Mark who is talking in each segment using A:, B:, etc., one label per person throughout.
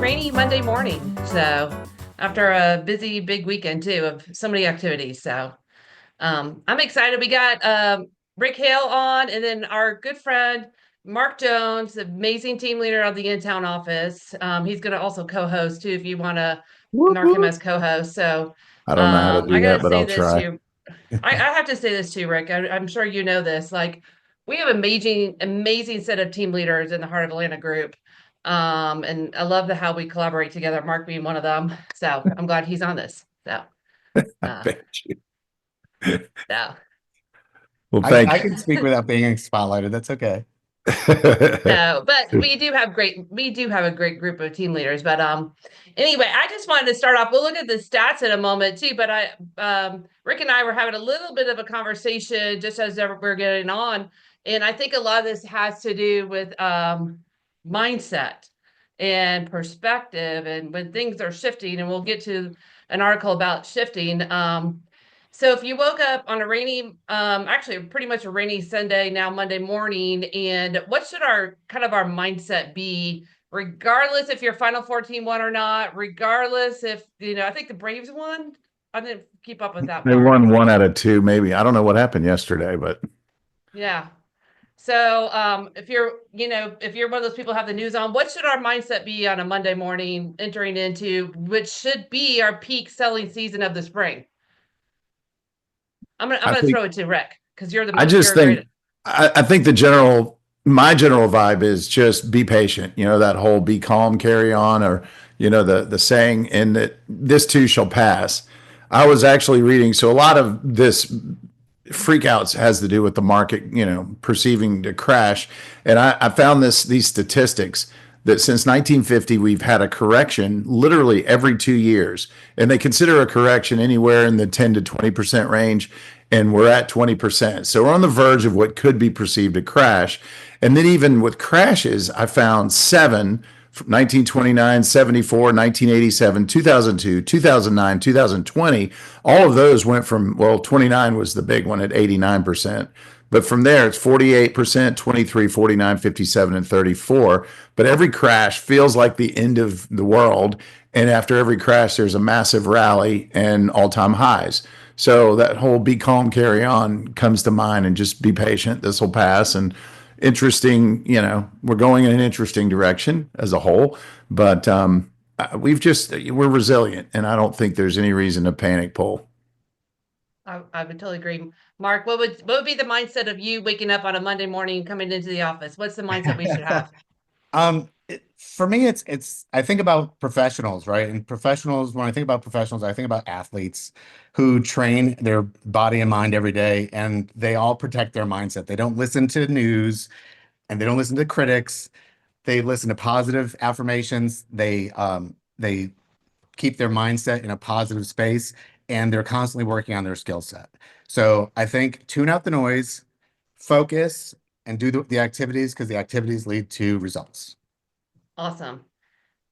A: rainy Monday morning. So after a busy big weekend too of so many activities. So I'm excited. We got Rick Hale on, and then our good friend Mark Jones, amazing team leader of the in-town office. He's going to also co-host too if you want to
B: Whoop,
A: mark him
B: whoop.
A: as co-host. So
B: I don't know how to
A: I
B: do
A: got
B: that,
A: to
B: but
A: say
B: I'll
A: this
B: try.
A: too. I have to say this too, Rick. I'm sure you know this. Like, we have amazing set of team leaders in the Heart of Atlanta group. And I love how we collaborate together, Mark being one of them. So I'm glad he's on this. So, uh,
B: Thank you.
A: so,
B: Well,
C: I,
B: thank
C: I can speak without being spotlighted. That's okay.
A: no, but we do have a great group of team leaders. But anyway, I just wanted to start off. We'll look at the stats in a moment too. But Rick and I were having a little bit of a conversation just as we're getting on, and I think a lot of this has to do with mindset and perspective, and when things are shifting. And we'll get to an article about shifting. So if you woke up on a rainy, actually pretty much a rainy Sunday, now Monday morning, and what should our mindset be, regardless if your Final Four team won or not, regardless if, I think the Braves won. I didn't keep up with that
B: They
A: part.
B: won one out of two, maybe. I don't know what happened yesterday, but
A: Yeah. So if you're one of those people who have the news on, what should our mindset be on a Monday morning entering into which should be our peak selling season of the spring? I'm
B: I
A: gonna
B: think
A: throw it to Rick because
B: I just
A: you're great.
B: think I think my general vibe is just be patient. You know, that whole be calm, carry on, or the saying, and that this too shall pass. I was actually reading, so a lot of this freakouts has to do with the market, perceiving to crash. And I found these statistics that since 1950, we've had a correction literally every 2 years. And they consider a correction anywhere in the 10 to 20% range. And we're at 20%. So we're on the verge of what could be perceived a crash. And then even with crashes, I found seven: 1929, 74, 1987, 2002, 2009, 2020. All of those went from, well, 29 was the big one at 89%. But from there, it's 48%, 23, 49, 57, and 34. But every crash feels like the end of the world. And after every crash, there's a massive rally and all time highs. So that whole be calm, carry on comes to mind, and just be patient. This will pass. And interesting, we're going in an interesting direction as a whole, but we're resilient, and I don't think there's any reason to panic, Paul.
A: I would totally agree. Mark, what would be the mindset of you waking up on a Monday morning coming into the office? What's the mindset we should have?
C: For me, it's I think about professionals, right? And professionals, when I think about professionals, I think about athletes who train their body and mind every day, and they all protect their mindset. They don't listen to news and they don't listen to critics. They listen to positive affirmations. They keep their mindset in a positive space, and they're constantly working on their skill set. So I think tune out the noise, focus, and do the activities, because the activities lead to results.
A: Awesome.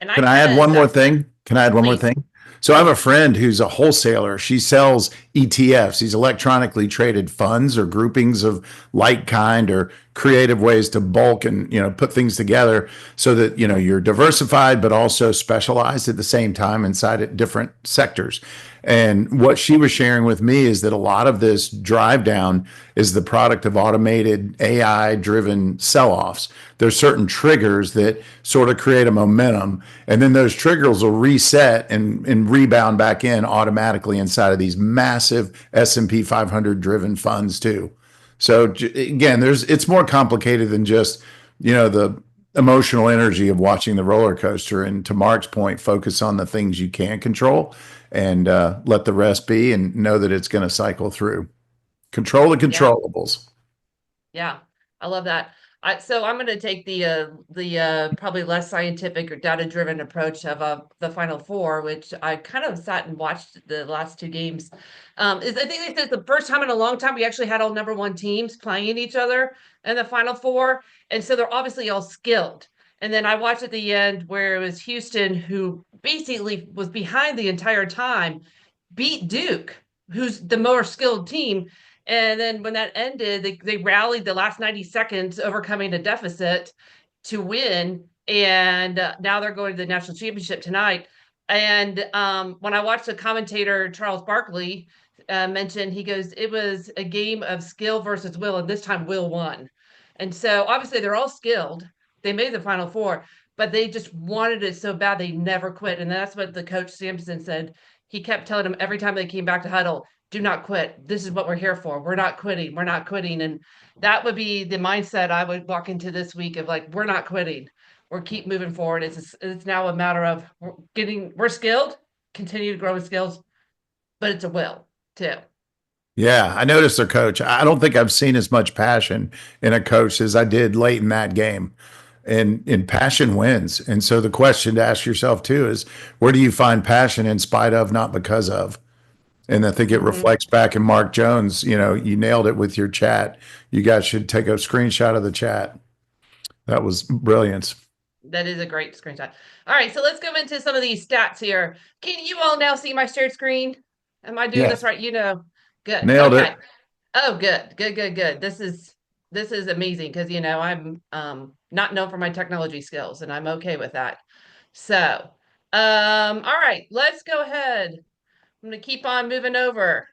A: And I
B: Can I
A: kind
B: add
A: of
B: one more
A: that,
B: thing? Can I add one more
A: please.
B: thing? So I have a friend who's a wholesaler. She sells ETFs, these electronically traded funds or groupings of like kind or creative ways to bulk and, put things together so that, you're diversified, but also specialized at the same time inside at different sectors. And what she was sharing with me is that a lot of this drive down is the product of automated AI driven sell offs. There's certain triggers that sort of create a momentum, and then those triggers will reset and rebound back in automatically inside of these massive S&P 500 driven funds too. So again, it's more complicated than just, the emotional energy of watching the roller coaster. And to Mark's point, focus on the things you can control, and let the rest be, and know that it's going to cycle through. Control the
A: Yeah.
B: controllables.
A: Yeah, I love that. So I'm going to take the probably less scientific or data driven approach of the Final Four, which I kind of sat and watched the last two games. Is I think it's the first time in a long time we actually had all number one teams playing each other in the Final Four, and so they're obviously all skilled. And then I watched at the end where it was Houston, who basically was behind the entire time, beat Duke, who's the more skilled team. And then when that ended, they rallied the last 90 seconds, overcoming a deficit to win. and now they're going to the national championship tonight. And when I watched the commentator Charles Barkley mention, he goes, it was a game of skill versus will, and this time Will won. And so obviously they're all skilled. They made the Final Four, but they just wanted it so bad they never quit. And that's what the coach Sampson said. He kept telling them every time they came back to huddle, do not quit. This is what we're here for. We're not quitting. We're not quitting. And that would be the mindset I would walk into this week of like, we're not quitting. We're keep moving forward. It's now a matter of we're skilled, continue to grow with skills, but it's a will too.
B: Yeah, I noticed their coach. I don't think I've seen as much passion in a coach as I did late in that game. And passion wins. And so the question to ask yourself too is, where do you find passion in spite of, not because of? And I think it reflects back in Mark Jones. You nailed it with your chat. You guys should take a screenshot of the chat. That was brilliance.
A: That is a great screenshot. All right, so let's go into some of these stats here. Can you all now see my shared screen? Am I doing this right? Good.
B: Nailed it.
A: Oh, good. This is amazing because I'm not known for my technology skills, and I'm okay with that. So, all right, let's go ahead. I'm gonna keep on moving over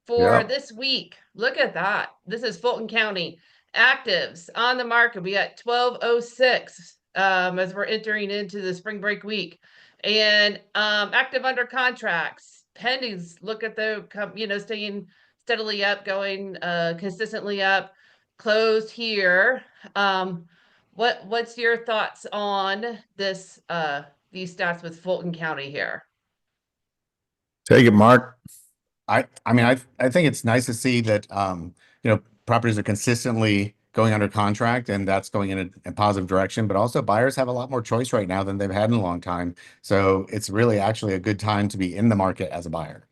A: for this week. Look at that. This is Fulton County actives on the market. We got 1206 as we're entering into the spring break week, and active under contracts, pendings. Look at the staying steadily up, going consistently up. Closed here. What's your thoughts on this these stats with Fulton County here?
B: Take it, Mark.
C: I mean, I think it's nice to see that properties are consistently going under contract, and that's going in a positive direction. But also, buyers have a lot more choice right now than they've had in a long time. So it's really actually a good time to be in the market as a buyer.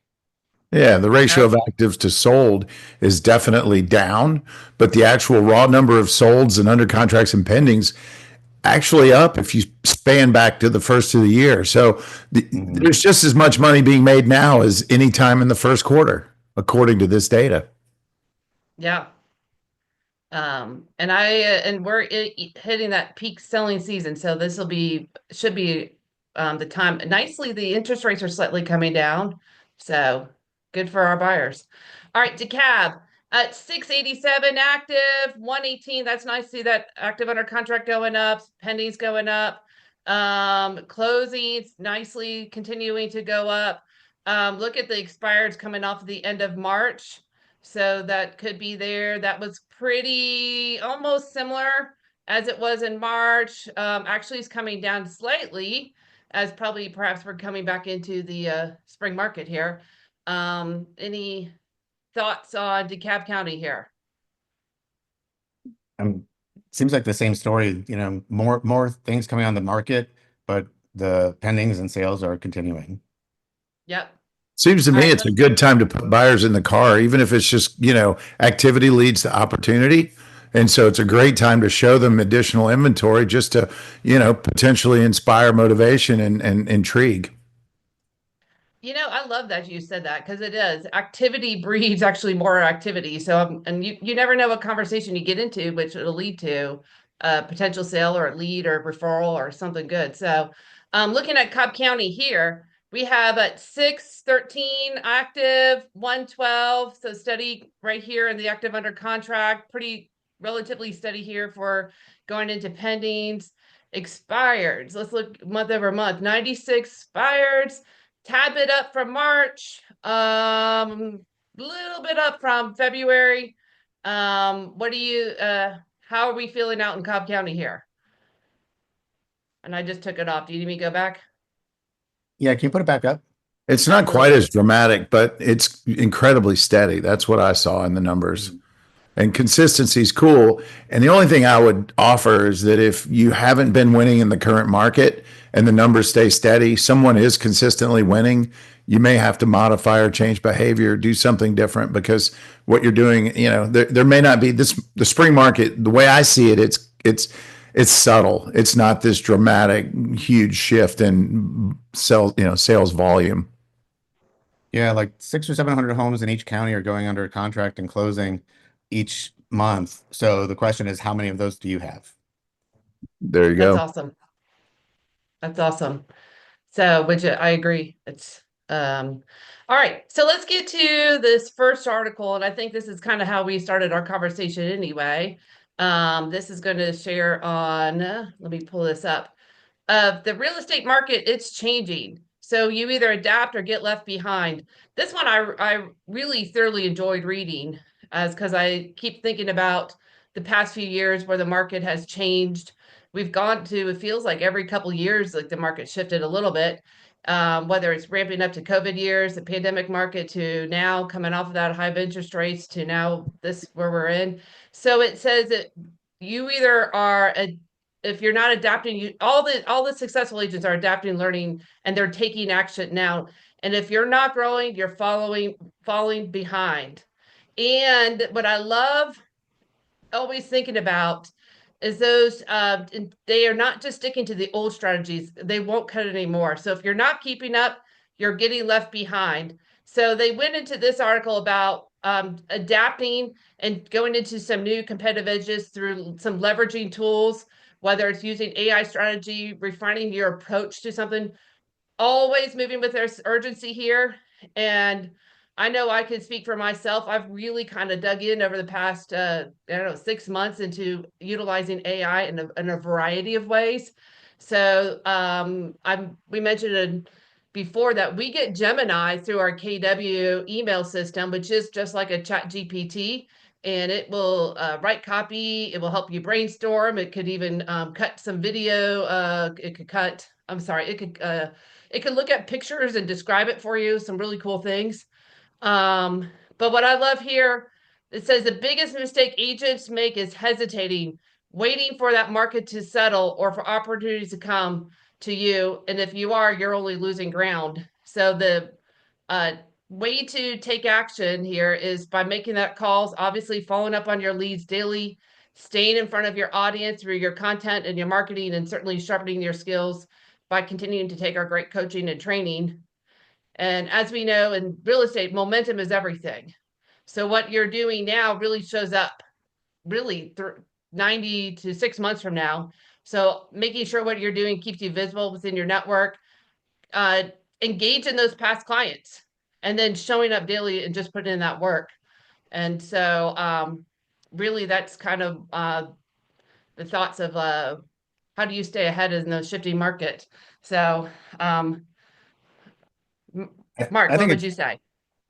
B: Yeah, the ratio of actives to sold is definitely down, but the actual raw number of solds and under contracts and pendings actually up if you span back to the first of the year. So there's just as much money being made now as any time in the first quarter, according to this data.
A: Yeah. And we're hitting that peak selling season. So this should be the time. Nicely, the interest rates are slightly coming down. So good for our buyers. All right, DeKalb at 687 active, 118. That's nice to see that active under contract going up, pendings going up, closings nicely continuing to go up. Look at the expireds coming off the end of March. So that could be there. That was pretty almost similar as it was in March. Actually, it's coming down slightly as perhaps we're coming back into the spring market here. Any thoughts on DeKalb County here?
C: Seems like the same story, more things coming on the market, but the pendings and sales are continuing.
A: Yep.
B: Seems to me it's a good time to put buyers in the car, even if it's just, activity leads to opportunity. And so it's a great time to show them additional inventory just to, potentially inspire motivation and intrigue.
A: I love that you said that because it is activity breeds actually more activity. So, and you never know what conversation you get into, which it'll lead to a potential sale or a lead or a referral or something good. So, looking at Cobb County here, we have at 613 active, 112. So steady right here in the active under contract, pretty relatively steady here for going into pendings. Expireds, let's look month over month, 96 expireds. Tad bit up from March, little bit up from February. What do you how are we feeling out in Cobb County here? And I just took it off. Do you need me to go back?
C: Yeah, can you put it back up?
B: It's not quite as dramatic, but it's incredibly steady. That's what I saw in the numbers. And consistency is cool. And the only thing I would offer is that if you haven't been winning in the current market and the numbers stay steady, someone is consistently winning, you may have to modify or change behavior, do something different, because what you're doing, there may not be the spring market, the way I see it, it's subtle. It's not this dramatic, huge shift in sales volume.
C: Yeah, like 600 or 700 homes in each county are going under contract and closing each month. So the question is, how many of those do you have?
B: There you
A: That's
B: go.
A: awesome. That's awesome. So, which I agree. It's all right. So let's get to this first article, and I think this is kind of how we started our conversation anyway. This is going to share on. Let me pull this up. The real estate market, it's changing. So you either adapt or get left behind. This one I really thoroughly enjoyed reading as because I keep thinking about the past few years where the market has changed. We've gone to, it feels like every couple years, like the market shifted a little bit. Whether it's ramping up to COVID years, the pandemic market to now coming off of that high of interest rates to now this where we're in. So it says that you either are a if you're not adapting, you all the successful agents are adapting, learning, and they're taking action now. And if you're not growing, you're falling behind. And what I love always thinking about is those they are not just sticking to the old strategies, they won't cut it anymore. So if you're not keeping up, you're getting left behind. So they went into this article about adapting and going into some new competitive edges through some leveraging tools, whether it's using AI strategy, refining your approach to something, always moving with their urgency here. And I know I can speak for myself. I've really kind of dug in over the past, I don't know, 6 months into utilizing AI in a variety of ways. So we mentioned before that we get Gemini through our KW email system, which is just like a chat GPT. And it will write copy. It will help you brainstorm. It could even cut some video. It could cut, I'm sorry, it can look at pictures and describe it for you, some really cool things. But what I love here, it says the biggest mistake agents make is hesitating, waiting for that market to settle or for opportunities to come to you. And if you are, you're only losing ground. So the uh, way to take action here is by making that calls, obviously following up on your leads daily, staying in front of your audience through your content and your marketing, and certainly sharpening your skills by continuing to take our great coaching and training. And as we know in real estate, momentum is everything. So what you're doing now really shows up really 90 to 6 months from now. So making sure what you're doing keeps you visible within your network, uh, engage in those past clients, and then showing up daily and just putting in that work. And so really that's kind of the thoughts of how do you stay ahead in the shifting market. So um, Mark,
C: I
A: what
C: think
A: would
C: it's
A: you say?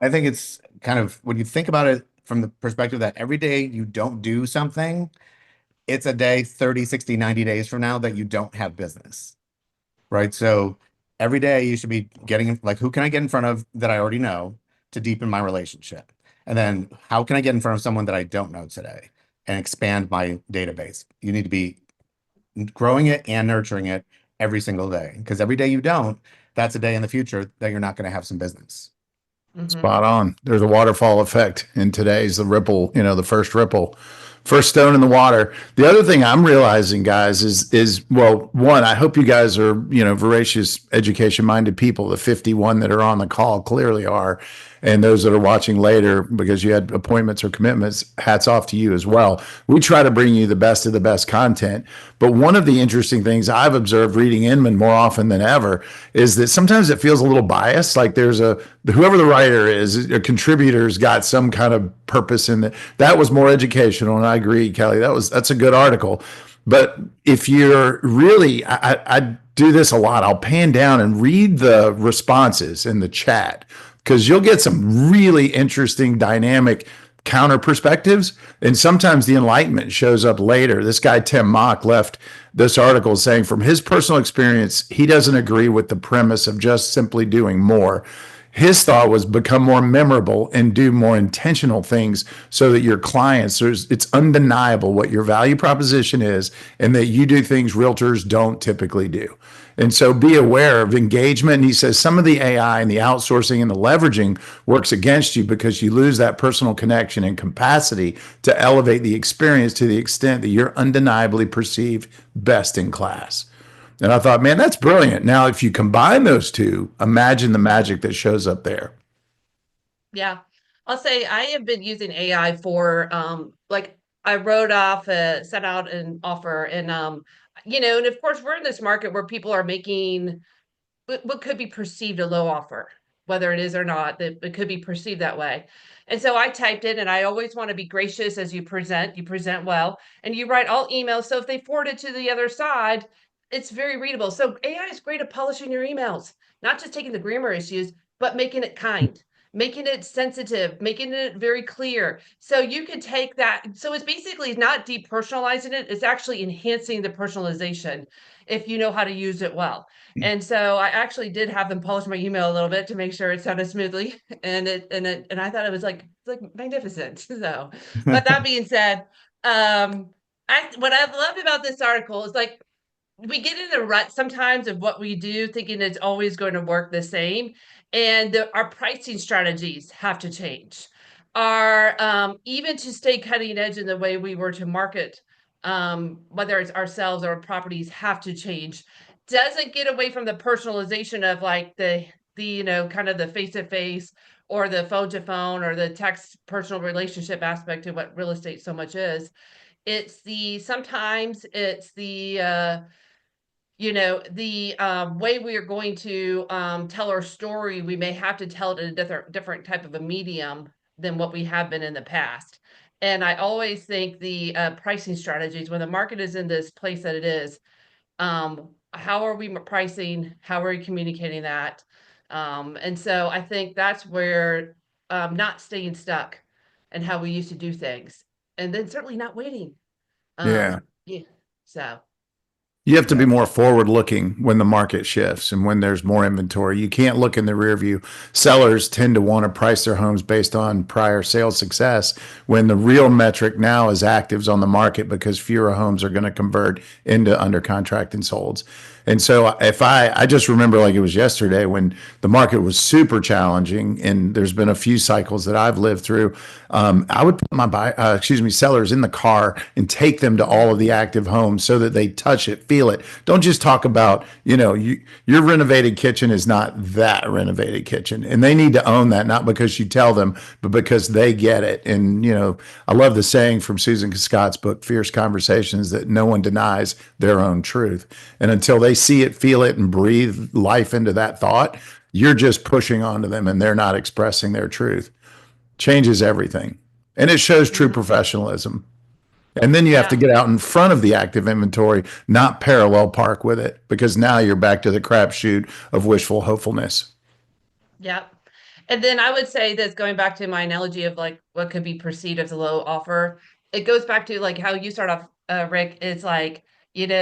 C: I think it's kind of when you think about it from the perspective that every day you don't do something, it's a day 30, 60, 90 days from now that you don't have business, right? So every day you should be getting like, who can I get in front of that I already know to deepen my relationship? And then how can I get in front of someone that I don't know today and expand my database? You need to be growing it and nurturing it every single day because every day you don't, that's a day in the future that you're not going to have some business.
A: Mm-hmm.
B: Spot on. There's a waterfall effect in today's the ripple, the first ripple, first stone in the water. The other thing I'm realizing, guys, is well, one, I hope you guys are, voracious education minded people. The 51 that are on the call clearly are. And those that are watching later because you had appointments or commitments, hats off to you as well. We try to bring you the best of the best content. But one of the interesting things I've observed reading Inman more often than ever is that sometimes it feels a little biased. Like there's whoever the writer is, a contributor's got some kind of purpose in it. That was more educational. And I agree, Kelly, that's a good article. But if you're really, I do this a lot. I'll pan down and read the responses in the chat because you'll get some really interesting dynamic counter perspectives. And sometimes the enlightenment shows up later. This guy, Tim Mock, left this article saying from his personal experience, he doesn't agree with the premise of just simply doing more. His thought was become more memorable and do more intentional things so that your clients, it's undeniable what your value proposition is and that you do things realtors don't typically do. And so be aware of engagement. And he says some of the AI and the outsourcing and the leveraging works against you because you lose that personal connection and capacity to elevate the experience to the extent that you're undeniably perceived best in class. And I thought, man, that's brilliant. Now, if you combine those two, imagine the magic that shows up there.
A: Yeah. I'll say I have been using AI for like I wrote off sent out an offer and and of course we're in this market where people are making what could be perceived a low offer, whether it is or not, that it could be perceived that way. And so I typed it, and I always want to be gracious as you present well, and you write all emails. So if they forward it to the other side, it's very readable. So AI is great at polishing your emails, not just taking the grammar issues, but making it kind, making it sensitive, making it very clear. So you can take that. So it's basically not depersonalizing it, it's actually enhancing the personalization if you know how to use it well. And so I actually did have them polish my email a little bit to make sure it sounded smoothly. And I thought it was like magnificent. So, but that being said, what I loved about this article is like we get in a rut sometimes of what we do, thinking it's always going to work the same. And our pricing strategies have to change. Our even to stay cutting edge in the way we were to market, whether it's ourselves or properties, have to change. Doesn't get away from the personalization of like the kind of the face to face or the phone to phone or the text personal relationship aspect of what real estate so much is. It's the sometimes it's the way we are going to tell our story, we may have to tell it in a different type of a medium than what we have been in the past. And I always think the pricing strategies, when the market is in this place that it is, how are we pricing? How are we communicating that? And so I think that's where not staying stuck and how we used to do things, and then certainly not waiting.
B: Yeah.
A: Yeah. So
B: You have to be more forward looking when the market shifts and when there's more inventory. You can't look in the rear view. Sellers tend to want to price their homes based on prior sales success when the real metric now is actives on the market because fewer homes are going to convert into under contract and solds. And so if I just remember like it was yesterday when the market was super challenging and there's been a few cycles that I've lived through, I would put my sellers in the car and take them to all of the active homes so that they touch it, feel it. Don't just talk about, your renovated kitchen is not that renovated kitchen. And they need to own that, not because you tell them, but because they get it. And, I love the saying from Susan Scott's book, Fierce Conversations, that no one denies their own truth. And until they see it, feel it, and breathe life into that thought, you're just pushing onto them and they're not expressing their truth. Changes everything. And it shows true professionalism. And then you have to
A: yeah.
B: get out in front of the active inventory, not parallel park with it, because now you're back to the crapshoot of wishful hopefulness.
A: Yep. And then I would say this, going back to my analogy of like what could be perceived as a low offer, it goes back to like how you start off, Rick. It's like,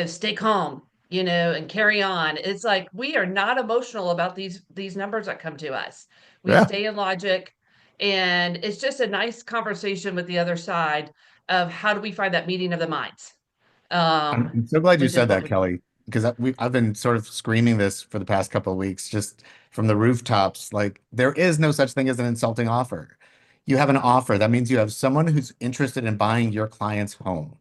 A: stay calm, and carry on. It's like we are not emotional about these numbers that come to us. We
B: Yeah.
A: stay in logic, and it's just a nice conversation with the other side of how do we find that meeting of the minds,
C: I'm so glad you
A: which is
C: said
A: what
C: that,
A: we.
C: Kelly, because I've been sort of screaming this for the past couple of weeks, just from the rooftops. Like, there is no such thing as an insulting offer. You have an offer. That means you have someone who's interested in buying your client's home.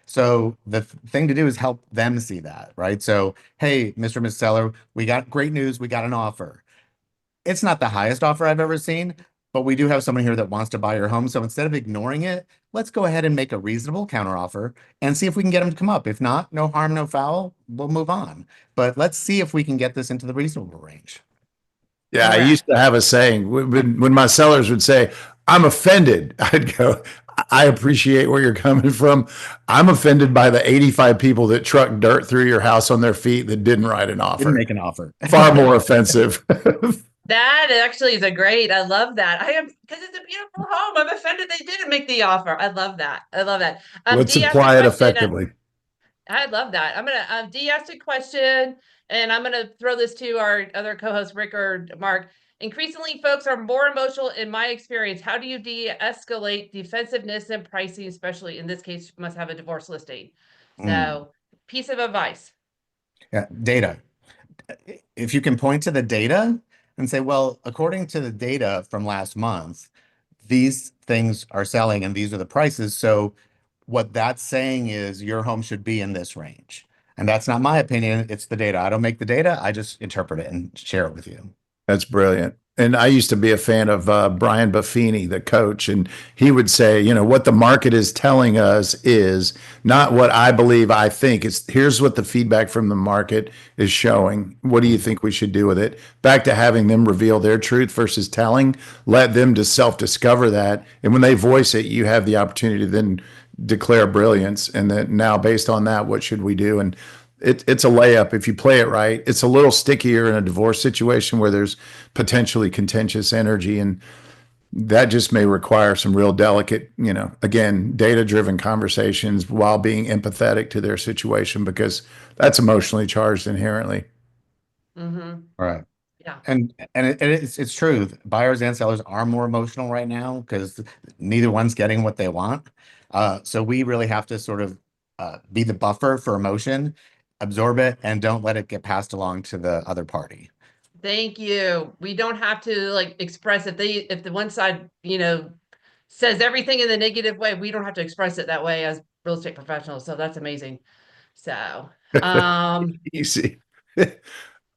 C: So the thing to do is help them see that, right? So, hey, Mr. and Miss Seller, we got great news. We got an offer. It's not the highest offer I've ever seen, but we do have someone here that wants to buy your home. So instead of ignoring it, let's go ahead and make a reasonable counteroffer and see if we can get them to come up. If not, no harm, no foul. We'll move on. But let's see if we can get this into the reasonable range.
B: Yeah. I used
A: Correct.
B: to have a saying when my sellers would say, I'm offended, I'd go, I appreciate where you're coming from. I'm offended by the 85 people that truck dirt through your house on their feet that didn't write an
C: Didn't
B: offer.
C: make an offer.
B: Far more offensive.
A: That actually is a great. I love that. I am because it's a beautiful home. I'm offended they didn't make the offer. I love that. I love that.
B: Let's
A: D asked a
B: apply it
A: question.
B: effectively.
A: I love that. I'm gonna D asked a question, and I'm gonna throw this to our other co-host Rick or Mark. Increasingly, folks are more emotional. In my experience, how do you de-escalate defensiveness and pricing, especially in this case, you must have a divorce listing.
C: Mm.
A: So, piece of advice.
C: Yeah, data. If you can point to the data and say, well, according to the data from last month, these things are selling and these are the prices. So what that's saying is your home should be in this range. And that's not my opinion. It's the data. I don't make the data. I just interpret it and share it with you.
B: That's brilliant. And I used to be a fan of Brian Buffini, the coach, and he would say, you know, what the market is telling us is not what I believe I think. It's here's what the feedback from the market is showing. What do you think we should do with it? Back to having them reveal their truth versus telling. Let them to self-discover that, and when they voice it, you have the opportunity to then declare brilliance. And then now, based on that, what should we do? And it's a layup if you play it right. It's a little stickier in a divorce situation where there's potentially contentious energy, and that just may require some real delicate, you know, again, data-driven conversations while being empathetic to their situation, because that's emotionally charged inherently.
A: Mm-hmm.
C: Right.
A: Yeah.
C: And it's true. Buyers and sellers are more emotional right now because neither one's getting what they want. So we really have to sort of be the buffer for emotion, absorb it, and don't let it get passed along to the other party.
A: Thank you. We don't have to like express if the one side, you know, says everything in the negative way, we don't have to express it that way as real estate professionals. So that's amazing. So,
B: Easy.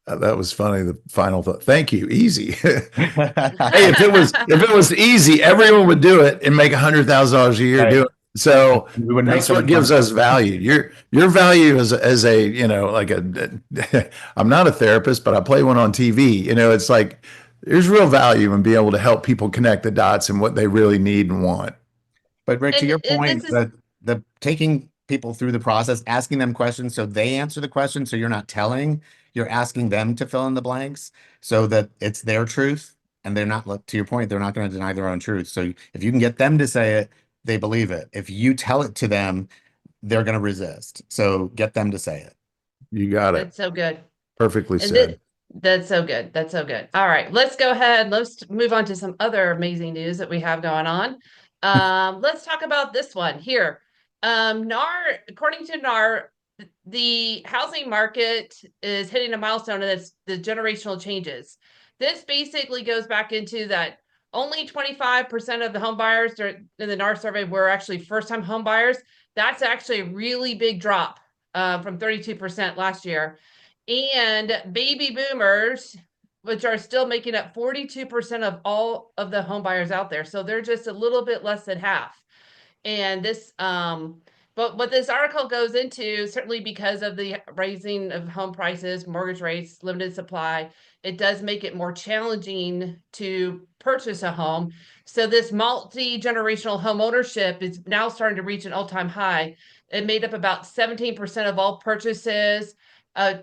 B: That was funny. The final thought. Thank you. Easy. Hey, if it was easy, everyone would do it and make $100,000 a year
C: Right.
B: doing it. So
C: We would make
B: that's
C: them
B: what gives
C: fun.
B: us value. Your value as a, you know, like I'm not a therapist, but I play one on TV. You know, it's like there's real value in being able to help people connect the dots and what they really need and want.
C: But Rick, to
A: and
C: your
A: this
C: point,
A: is
C: the taking people through the process, asking them questions so they answer the question, so you're not telling, you're asking them to fill in the blanks so that it's their truth, and they're not, to your point, they're not going to deny their own truth. So if you can get them to say it, they believe it. If you tell it to them, they're going to resist. So get them to say it.
B: You got it.
A: That's so good.
B: Perfectly
A: And
B: said.
A: that's so good. That's so good. All right, let's go ahead. Let's move on to some other amazing news that we have going on. Let's talk about this one here. NAR, according to NAR, the housing market is hitting a milestone, and it's the generational changes. This basically goes back into that only 25% of the home buyers in the NAR survey were actually first-time home buyers. That's actually a really big drop from 32% last year. And baby boomers, which are still making up 42% of all of the home buyers out there. So they're just a little bit less than half. And this, but what this article goes into, certainly because of the rising of home prices, mortgage rates, limited supply, it does make it more challenging to purchase a home. So this multi-generational home ownership is now starting to reach an all-time high. It made up about 17% of all purchases,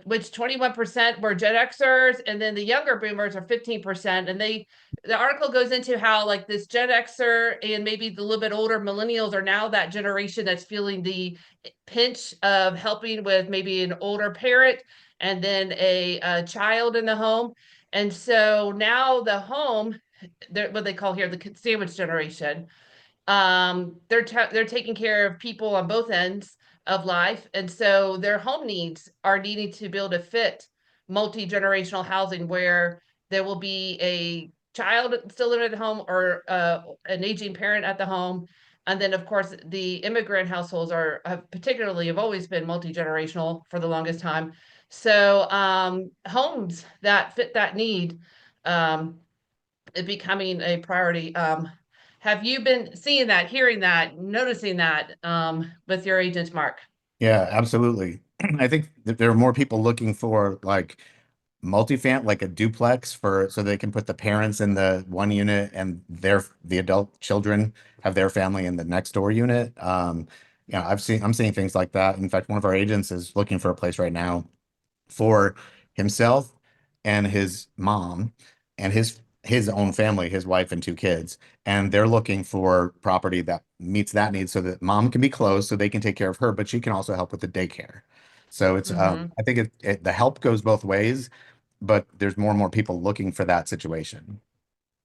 A: which 21% were Gen Xers, and then the younger boomers are 15%. And the article goes into how like this Gen Xer and maybe the little bit older millennials are now that generation that's feeling the pinch of helping with maybe an older parent and then a child in the home. And so now the home, what they call here the sandwich generation, they're taking care of people on both ends of life, and so their home needs are needing to be able to fit multi-generational housing where there will be a child still living at home or an aging parent at the home. And then of course the immigrant households particularly have always been multi-generational for the longest time. So homes that fit that need becoming a priority. Have you been seeing that, hearing that, noticing that with your agents, Mark?
C: Yeah, absolutely. I think that there are more people looking for like multifamily, like a duplex for so they can put the parents in the one unit and the adult children have their family in the next door unit. Yeah, I'm seeing things like that. In fact, one of our agents is looking for a place right now for himself and his mom and his own family, his wife and two kids. And they're looking for property that meets that need so that mom can be close so they can take care of her, but she can also help with the daycare. So it's
A: Mm-hmm.
C: I think the help goes both ways, but there's more and more people looking for that situation.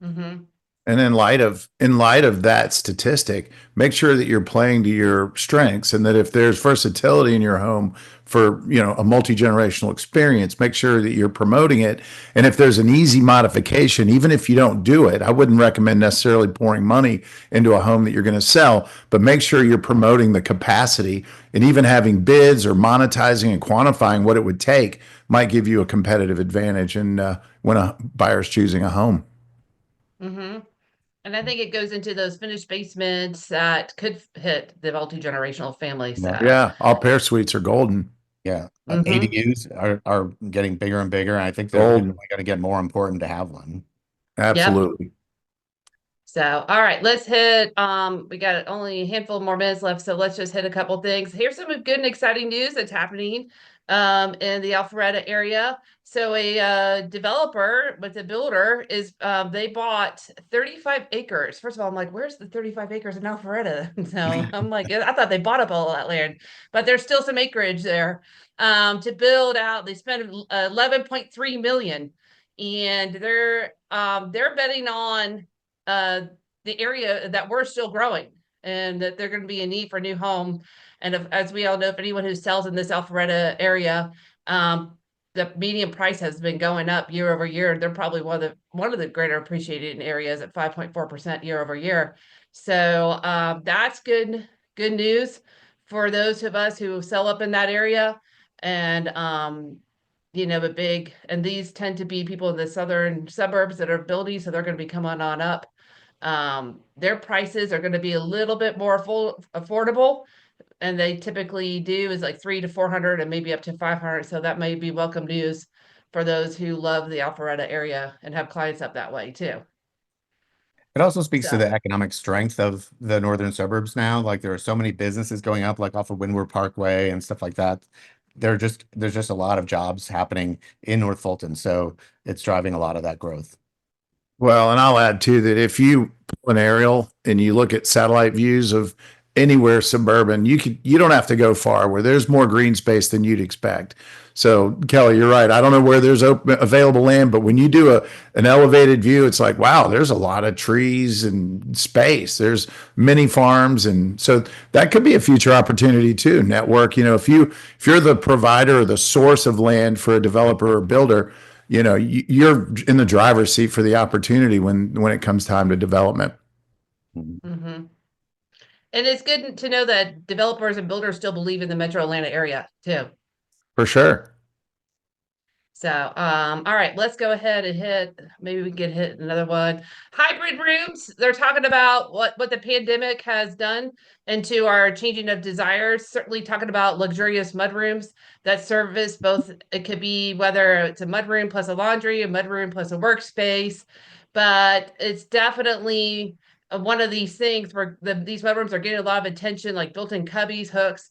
A: Mm-hmm.
B: And in light of that statistic, make sure that you're playing to your strengths, and that if there's versatility in your home for, you know, a multi-generational experience, make sure that you're promoting it. And if there's an easy modification, even if you don't do it, I wouldn't recommend necessarily pouring money into a home that you're going to sell, but make sure you're promoting the capacity, and even having bids or monetizing and quantifying what it would take might give you a competitive advantage in when a buyer's choosing a home.
A: Mm-hmm. And I think it goes into those finished basements that could hit the multi-generational family.
C: Yeah.
A: So,
B: Yeah, all pair suites are golden.
C: Yeah.
A: mm-hmm.
C: ADUs are getting bigger and bigger. And I think they're
B: Golden.
C: only going to get more important to have one.
A: Yep.
B: Absolutely.
A: So, all right, let's hit. We got only a handful more minutes left, so let's just hit a couple things. Here's some good and exciting news that's happening in the Alpharetta area. So, a developer with a builder is they bought 35 acres. First of all, I'm like, where's the 35 acres in Alpharetta? So I'm like, I thought they bought up all that land, but there's still some acreage there to build out. They spent 11.3 million, and they're betting on uh, the area that we're still growing and that they're going to be in need for a new home. And as we all know, if anyone who sells in this Alpharetta area, the median price has been going up year over year. They're probably one of the greater appreciated areas at 5.4% year over year. So that's good news for those of us who sell up in that area. And and these tend to be people in the southern suburbs that are building, so they're going to be coming on up. Their prices are going to be a little bit more affordable, and they typically do is like 300 to 400 and maybe up to 500. So that may be welcome news for those who love the Alpharetta area and have clients up that way too.
C: It also speaks to
A: So,
C: the economic strength of the northern suburbs now. Like there are so many businesses going up, like off of Windward Parkway and stuff like that. There's just a lot of jobs happening in North Fulton, so it's driving a lot of that growth.
B: Well, and I'll add too that if you pull an aerial and you look at satellite views of anywhere suburban, you don't have to go far where there's more green space than you'd expect. So Kelly, you're right. I don't know where there's available land, but when you do an elevated view, it's like, wow, there's a lot of trees and space. There's many farms, and so that could be a future opportunity too. Network, if you're the provider or the source of land for a developer or builder, you're in the driver's seat for the opportunity when it comes time to development.
C: Mhm.
A: mm-hmm. And it's good to know that developers and builders still believe in the metro Atlanta area too.
B: For sure.
A: So, all right, let's go ahead and maybe we can hit another one. Hybrid rooms, they're talking about what the pandemic has done into our changing of desires, certainly talking about luxurious mudrooms that service both. It could be whether it's a mudroom plus a laundry, a mudroom plus a workspace, but it's definitely one of these things where these mudrooms are getting a lot of attention, like built-in cubbies, hooks,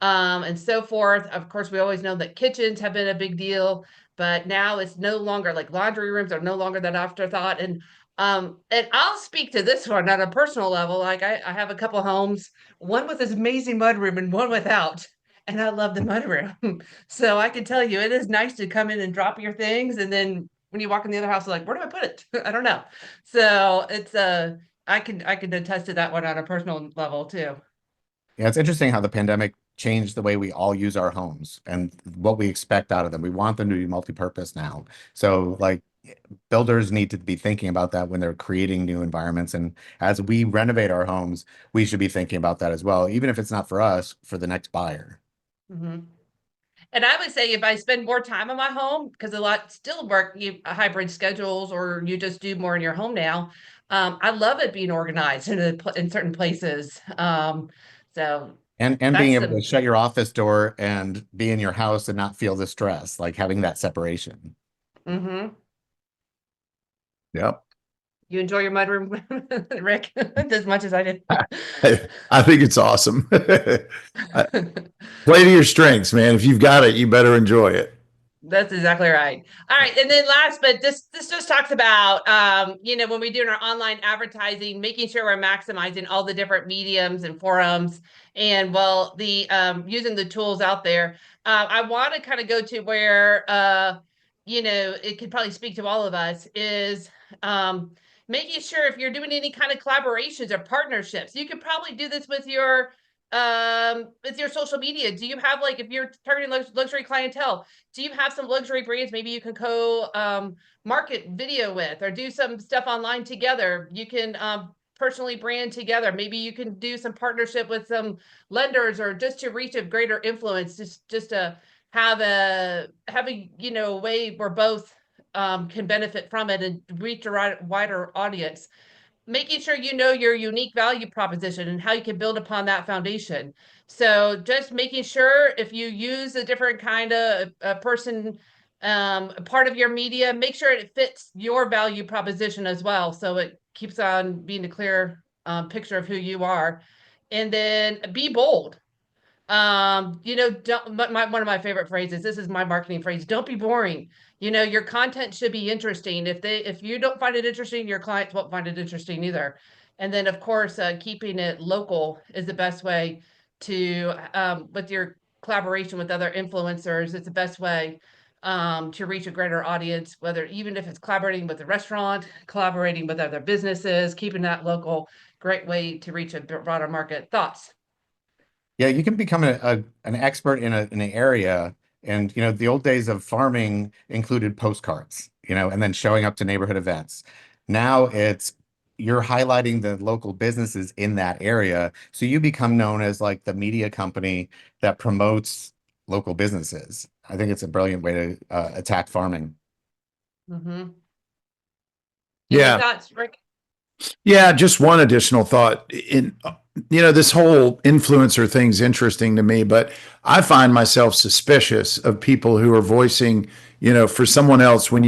A: and so forth. Of course, we always know that kitchens have been a big deal, but now it's no longer like laundry rooms are no longer that afterthought. And I'll speak to this one on a personal level. Like I have a couple homes, one with this amazing mudroom and one without. And I love the mudroom. So I can tell you it is nice to come in and drop your things. And then when you walk in the other house, you're like, where do I put it? I don't know. So it's I can attest to that one on a personal level too.
C: Yeah, it's interesting how the pandemic changed the way we all use our homes and what we expect out of them. We want them to be multi-purpose now. So like builders need to be thinking about that when they're creating new environments. And as we renovate our homes, we should be thinking about that as well, even if it's not for us, for the next buyer.
A: Mm-hmm. And I would say if I spend more time in my home, because a lot still work you hybrid schedules, or you just do more in your home now. I love it being organized in certain places. So
C: And being
A: that's
C: able to
A: the.
C: shut your office door and be in your house and not feel the stress, like having that separation.
A: Mm-hmm.
B: Yep.
A: You enjoy your mudroom, Rick, as much as I did.
B: I think it's awesome. Play to your strengths, man. If you've got it, you better enjoy it.
A: That's exactly right. All right, and then last, but this just talks about when we do our online advertising, making sure we're maximizing all the different mediums and forums, and well, the using the tools out there. I want to kind of go to where it could probably speak to all of us is making sure if you're doing any kind of collaborations or partnerships, you could probably do this with your social media. Do you have, like, if you're targeting luxury clientele, do you have some luxury brands maybe you can market video with, or do some stuff online together? You can personally brand together. Maybe you can do some partnership with some lenders, or just to reach a greater influence, just to have a way where both can benefit from it and reach a wider audience. Making sure you know your unique value proposition and how you can build upon that foundation. So just making sure if you use a different kind of person, part of your media, make sure it fits your value proposition as well. So it keeps on being a clear picture of who you are. And then be bold. Don't, one of my favorite phrases, this is my marketing phrase, don't be boring. Your content should be interesting. If you don't find it interesting, your clients won't find it interesting either. And then of course, keeping it local is the best way to, with your collaboration with other influencers, it's the best way to reach a greater audience, whether even if it's collaborating with a restaurant, collaborating with other businesses, keeping that local, great way to reach a broader market. Thoughts?
C: Yeah, you can become an expert in an area. And the old days of farming included postcards, and then showing up to neighborhood events. Now it's you're highlighting the local businesses in that area. So you become known as like the media company that promotes local businesses. I think it's a brilliant way to attack farming.
A: Mm-hmm. Any
B: Yeah.
A: thoughts, Rick?
B: Yeah, just one additional thought. This whole influencer thing's interesting to me, but I find myself suspicious of people who are voicing, for someone else when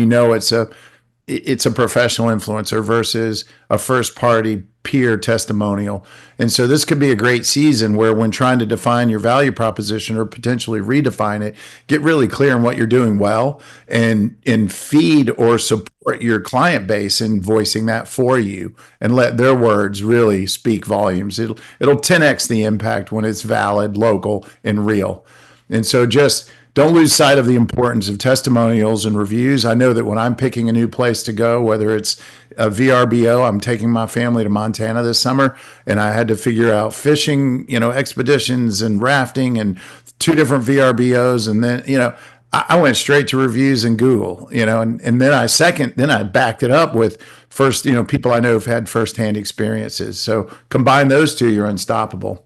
B: it's a professional influencer versus a first party peer testimonial. And so this could be a great season where when trying to define your value proposition or potentially redefine it, get really clear on what you're doing well and feed or support your client base in voicing that for you and let their words really speak volumes. It'll 10x the impact when it's valid, local, and real. And so just don't lose sight of the importance of testimonials and reviews. I know that when I'm picking a new place to go, whether it's a VRBO, I'm taking my family to Montana this summer, and I had to figure out fishing, expeditions and rafting and two different VRBOs. And then, I went straight to reviews in Google, and then I backed it up with first, people I know have had firsthand experiences. So combine those two, you're unstoppable.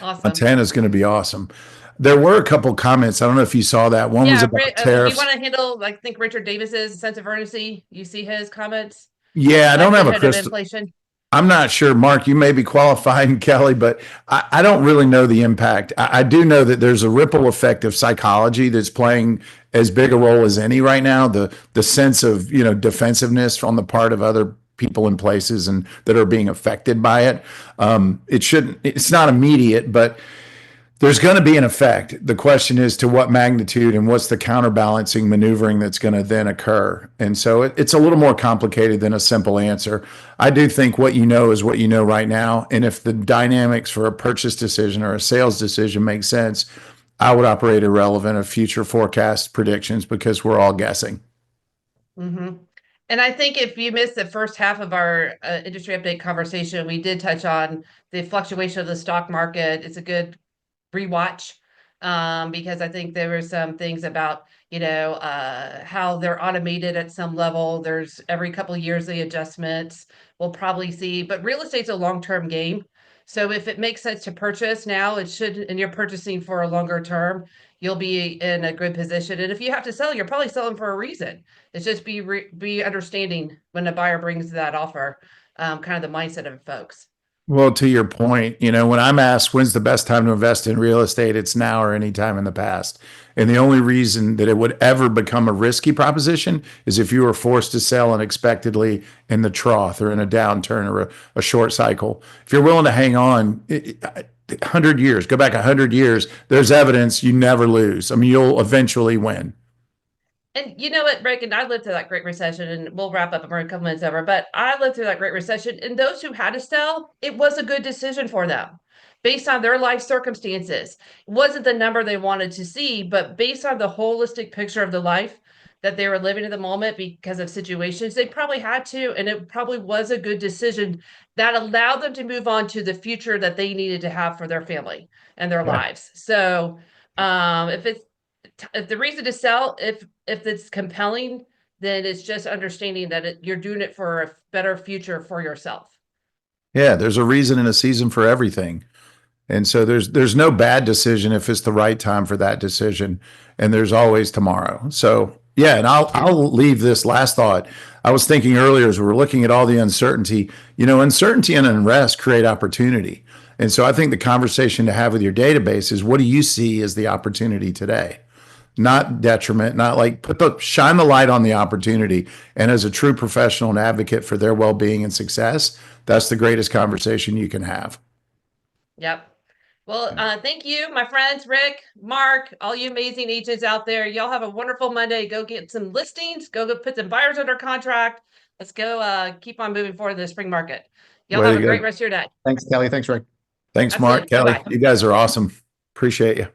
A: Awesome.
B: Montana's going to be awesome. There were a couple comments. I don't know if you saw that. One was about tariffs.
A: You want to handle, I think, Richard Davis's sense of urgency? You see his comments?
B: Yeah, I don't have a crystal.
A: Inflation.
B: I'm not sure, Mark. You may be qualifying, Kelly, but I don't really know the impact. I do know that there's a ripple effect of psychology that's playing as big a role as any right now. The sense of defensiveness on the part of other people in places and that are being affected by it. It's not immediate, but there's going to be an effect. The question is to what magnitude and what's the counterbalancing maneuvering that's going to then occur. And so it's a little more complicated than a simple answer. I do think what you know is what you know right now. And if the dynamics for a purchase decision or a sales decision make sense, I would operate irrelevant of future forecast predictions because we're all guessing.
A: Mm-hmm. And I think if you missed the first half of our industry update conversation, we did touch on the fluctuation of the stock market. It's a good rewatch because I think there were some things about how they're automated at some level. There's every couple of years the adjustments we'll probably see, but real estate's a long-term game. So if it makes sense to purchase now, it should, and you're purchasing for a longer term, you'll be in a good position. And if you have to sell, you're probably selling for a reason. It's just be understanding when the buyer brings that offer, kind of the mindset of folks.
B: Well, to your point, when I'm asked when's the best time to invest in real estate, it's now or any time in the past. And the only reason that it would ever become a risky proposition is if you were forced to sell unexpectedly in the trough or in a downturn or a short cycle. If you're willing to hang on 100 years, go back 100 years, there's evidence you never lose. I mean, you'll eventually win.
A: And you know what, Rick, and I lived through that Great Recession, and we'll wrap up in a couple minutes over, but I lived through that Great Recession, and those who had to sell, it was a good decision for them based on their life circumstances. It wasn't the number they wanted to see, but based on the holistic picture of the life that they were living at the moment because of situations, they probably had to, and it probably was a good decision that allowed them to move on to the future that they needed to have for their family and their lives. So if the reason to sell, if it's compelling, then it's just understanding that you're doing it for a better future for yourself.
B: Yeah, there's a reason and a season for everything. And so there's no bad decision if it's the right time for that decision. And there's always tomorrow. So Yeah, and I'll leave this last thought. I was thinking earlier as we were looking at all the uncertainty, uncertainty and unrest create opportunity. And so I think the conversation to have with your database is, what do you see as the opportunity today? Not detriment, not like shine the light on the opportunity. And as a true professional and advocate for their well-being and success, that's the greatest conversation you can have.
A: Yep. Well, thank you, my friends, Rick, Mark, all you amazing agents out there. Y'all have a wonderful Monday. Go get some listings. Go put some buyers under contract. Let's go keep on moving forward in the spring market. Y'all have a great rest of your day.
C: Thanks, Kelly. Thanks, Rick.
B: Thanks, Mark,
A: Absolutely.
B: Kelly.
A: Bye-bye.
B: You guys are awesome. Appreciate you.